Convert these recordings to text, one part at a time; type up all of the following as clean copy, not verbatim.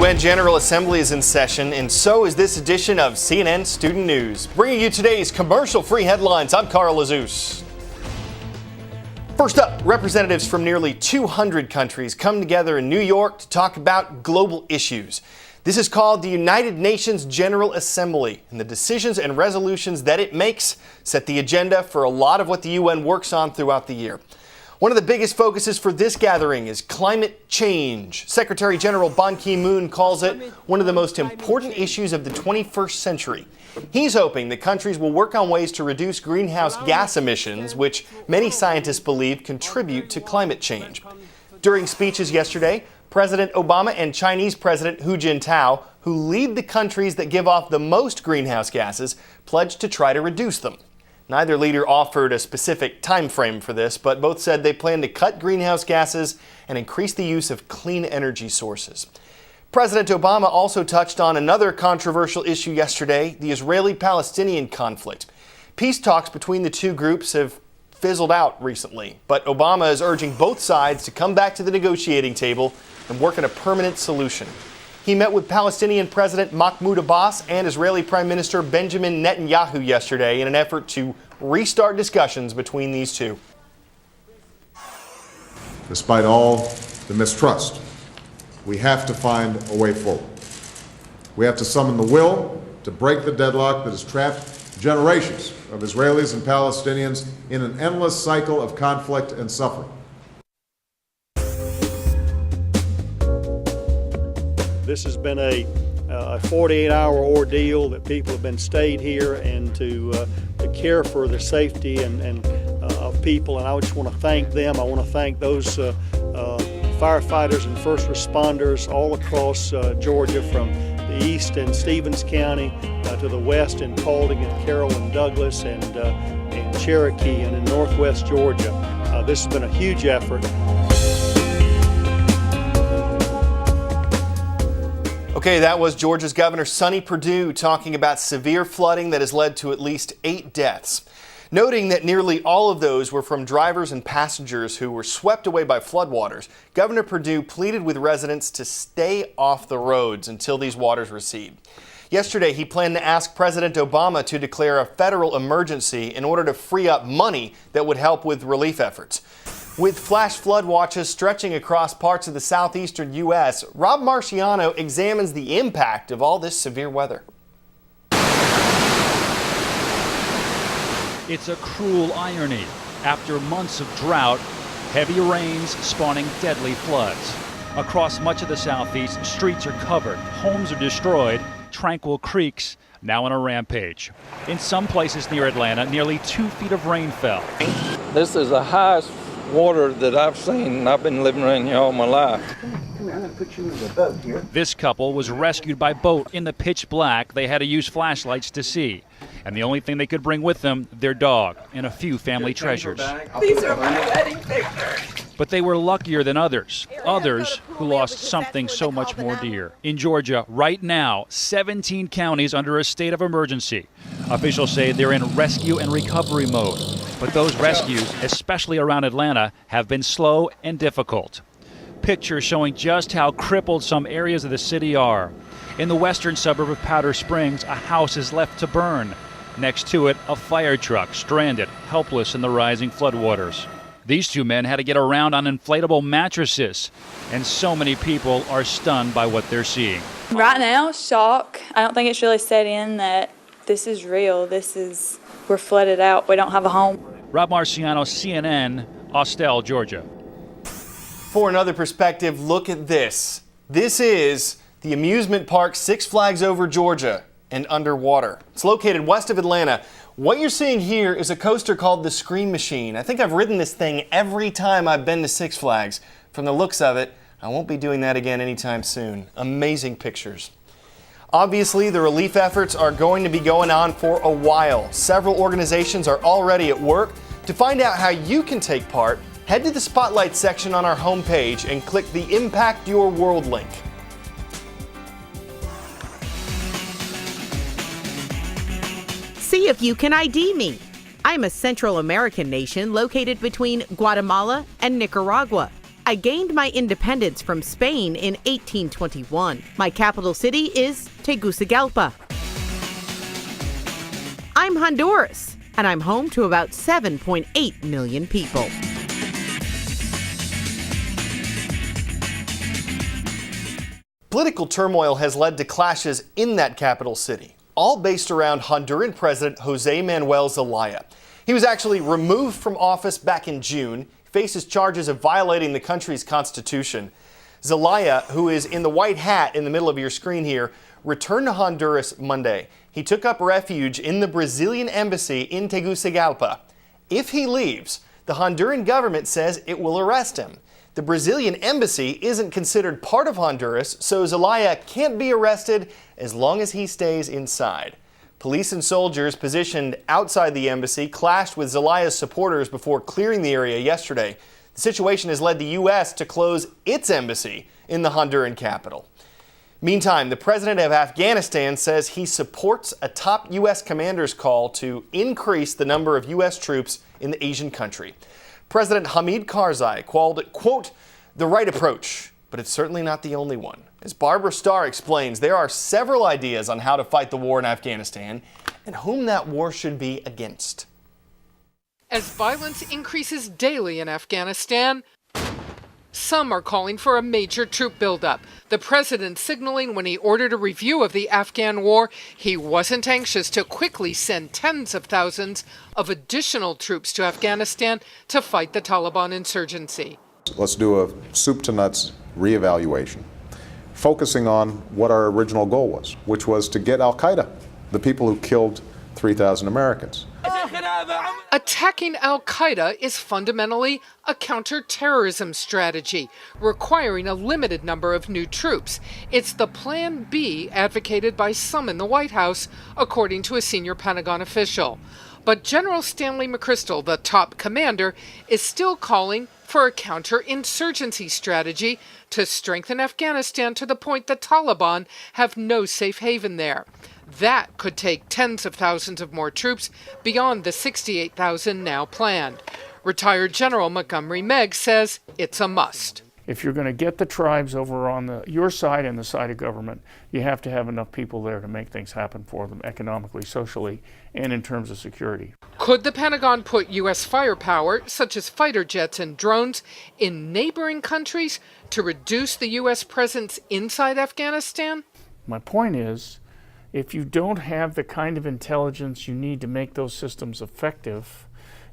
UN General Assembly is in session, and so is this edition of CNN Student News. Bringing you today's commercial-free headlines, I'm Carl Azus. First up, representatives from nearly 200 countries come together in New York to talk about global issues. This is called the United Nations General Assembly, and the decisions and resolutions that it makes set the agenda for a lot of what the UN works on throughout the year. One of the biggest focuses for this gathering is climate change. Secretary General Ban Ki-moon calls it one of the most important issues of the 21st century. He's hoping that countries will work on ways to reduce greenhouse gas emissions, which many scientists believe contribute to climate change. During speeches yesterday, President Obama and Chinese President Hu Jintao, who lead the countries that give off the most greenhouse gases, pledged to try to reduce them. Neither leader offered a specific time frame for this, but both said they plan to cut greenhouse gases and increase the use of clean energy sources. President Obama also touched on another controversial issue yesterday, the Israeli-Palestinian conflict. Peace talks between the two groups have fizzled out recently, but Obama is urging both sides to come back to the negotiating table and work on a permanent solution. He met with Palestinian President Mahmoud Abbas and Israeli Prime Minister Benjamin Netanyahu yesterday in an effort to restart discussions between these two. Despite all the mistrust, we have to find a way forward. We have to summon the will to break the deadlock that has trapped generations of Israelis and Palestinians in an endless cycle of conflict and suffering. This has been a 48-hour ordeal that people have been stayed here and to care for the safety and of people. And I just want to thank them. I want to thank those firefighters and first responders all across Georgia, from the east in Stevens County to the west in Paulding and Carroll and Douglas and Cherokee and in northwest Georgia. This has been a huge effort. Okay, that was Georgia's Governor Sonny Perdue talking about severe flooding that has led to at least 8 deaths, noting that nearly all of those were from drivers and passengers who were swept away by floodwaters. Governor Perdue pleaded with residents to stay off the roads until these waters recede. Yesterday, he planned to ask President Obama to declare a federal emergency in order to free up money that would help with relief efforts. With flash flood watches stretching across parts of the southeastern U.S., Rob Marciano examines the impact of all this severe weather. It's a cruel irony. After months of drought, heavy rains spawning deadly floods. Across much of the southeast, streets are covered, homes are destroyed, tranquil creeks now on a rampage. In some places near Atlanta, nearly 2 feet of rain fell. This is the highest water that I've seen. I've been living around here all my life. Come here, I'm gonna put you in the boat here. This couple was rescued by boat in the pitch black. They had to use flashlights to see. And the only thing they could bring with them, their dog and a few family treasures. These are my wedding pictures. But they were luckier than others who lost something so much more dear. In Georgia, right now, 17 counties under a state of emergency. Officials say they're in rescue and recovery mode. But those rescues, especially around Atlanta, have been slow and difficult. Pictures showing just how crippled some areas of the city are. In the western suburb of Powder Springs, a house is left to burn. Next to it, a fire truck stranded, helpless in the rising floodwaters. These two men had to get around on inflatable mattresses, and so many people are stunned by what they're seeing. Right now, shock. I don't think it's really set in that this is real. We're flooded out. We don't have a home. Rob Marciano, CNN, Austell, Georgia. For another perspective, look at this. This is the amusement park Six Flags Over Georgia and underwater. It's located west of Atlanta. What you're seeing here is a coaster called the Scream Machine. I think I've ridden this thing every time I've been to Six Flags. From the looks of it, I won't be doing that again anytime soon. Amazing pictures. Obviously, the relief efforts are going to be going on for a while. Several organizations are already at work. To find out how you can take part, head to the Spotlight section on our homepage and click the Impact Your World link. See if you can ID me. I'm a Central American nation located between Guatemala and Nicaragua. I gained my independence from Spain in 1821. My capital city is Tegucigalpa. I'm Honduras, and I'm home to about 7.8 million people. Political turmoil has led to clashes in that capital city, all based around Honduran President Jose Manuel Zelaya. He was actually removed from office back in June, faces charges of violating the country's constitution. Zelaya, who is in the white hat in the middle of your screen here, returned to Honduras Monday. He took up refuge in the Brazilian embassy in Tegucigalpa. If he leaves, the Honduran government says it will arrest him. The Brazilian embassy isn't considered part of Honduras, so Zelaya can't be arrested as long as he stays inside. Police and soldiers positioned outside the embassy clashed with Zelaya's supporters before clearing the area yesterday. The situation has led the U.S. to close its embassy in the Honduran capital. Meantime, the president of Afghanistan says he supports a top U.S. commander's call to increase the number of U.S. troops in the Asian country. President Hamid Karzai called it, quote, the right approach, but it's certainly not the only one. As Barbara Starr explains, there are several ideas on how to fight the war in Afghanistan and whom that war should be against. As violence increases daily in Afghanistan, some are calling for a major troop buildup. The president signaling when he ordered a review of the Afghan war, he wasn't anxious to quickly send tens of thousands of additional troops to Afghanistan to fight the Taliban insurgency. Let's do a soup to nuts reevaluation, focusing on what our original goal was, which was to get al-Qaeda, the people who killed 3,000 Americans. Attacking al-Qaeda is fundamentally a counter-terrorism strategy, requiring a limited number of new troops. It's the Plan B advocated by some in the White House, according to a senior Pentagon official. But General Stanley McChrystal, the top commander, is still calling for a counterinsurgency strategy to strengthen Afghanistan to the point the Taliban have no safe haven there. That could take tens of thousands of more troops beyond the 68,000 now planned. Retired General Montgomery Meggs says it's a must. If you're going to get the tribes over on your side and the side of government, you have to have enough people there to make things happen for them economically, socially, and in terms of security. Could the Pentagon put U.S. firepower, such as fighter jets and drones, in neighboring countries to reduce the U.S. presence inside Afghanistan? My point is, if you don't have the kind of intelligence you need to make those systems effective,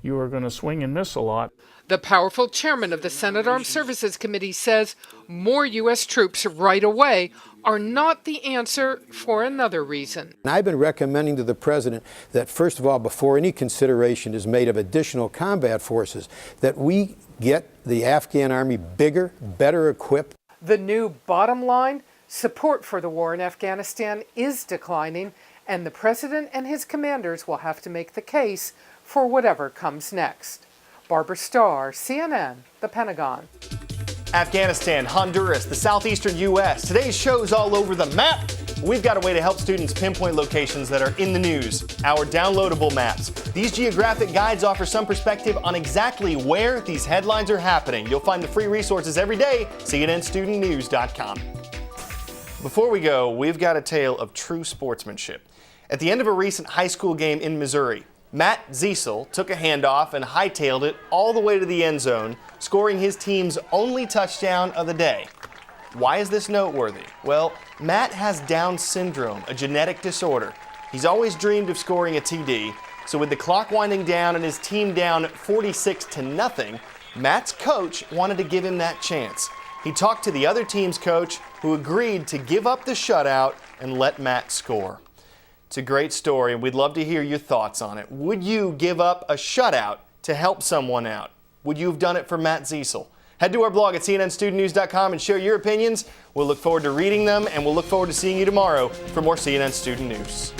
you are going to swing and miss a lot. The powerful chairman of the Senate Armed Services Committee says more U.S. troops right away are not the answer for another reason. I've been recommending to the president that, first of all, before any consideration is made of additional combat forces, that we get the Afghan army bigger, better equipped. The new bottom line, support for the war in Afghanistan is declining, and the president and his commanders will have to make the case for whatever comes next. Barbara Starr, CNN, The Pentagon. Afghanistan, Honduras, the southeastern U.S. Today's show's all over the map. We've got a way to help students pinpoint locations that are in the news, our downloadable maps. These geographic guides offer some perspective on exactly where these headlines are happening. You'll find the free resources every day, CNNStudentNews.com. Before we go, we've got a tale of true sportsmanship. At the end of a recent high school game in Missouri, Matt Ziesel took a handoff and hightailed it all the way to the end zone, scoring his team's only touchdown of the day. Why is this noteworthy? Well, Matt has Down syndrome, a genetic disorder. He's always dreamed of scoring a TD, so with the clock winding down and his team down 46-0, Matt's coach wanted to give him that chance. He talked to the other team's coach, who agreed to give up the shutout and let Matt score. It's a great story, and we'd love to hear your thoughts on it. Would you give up a shutout to help someone out? Would you have done it for Matt Ziesel? Head to our blog at CNNStudentNews.com and share your opinions. We'll look forward to reading them, and we'll look forward to seeing you tomorrow for more CNN Student News.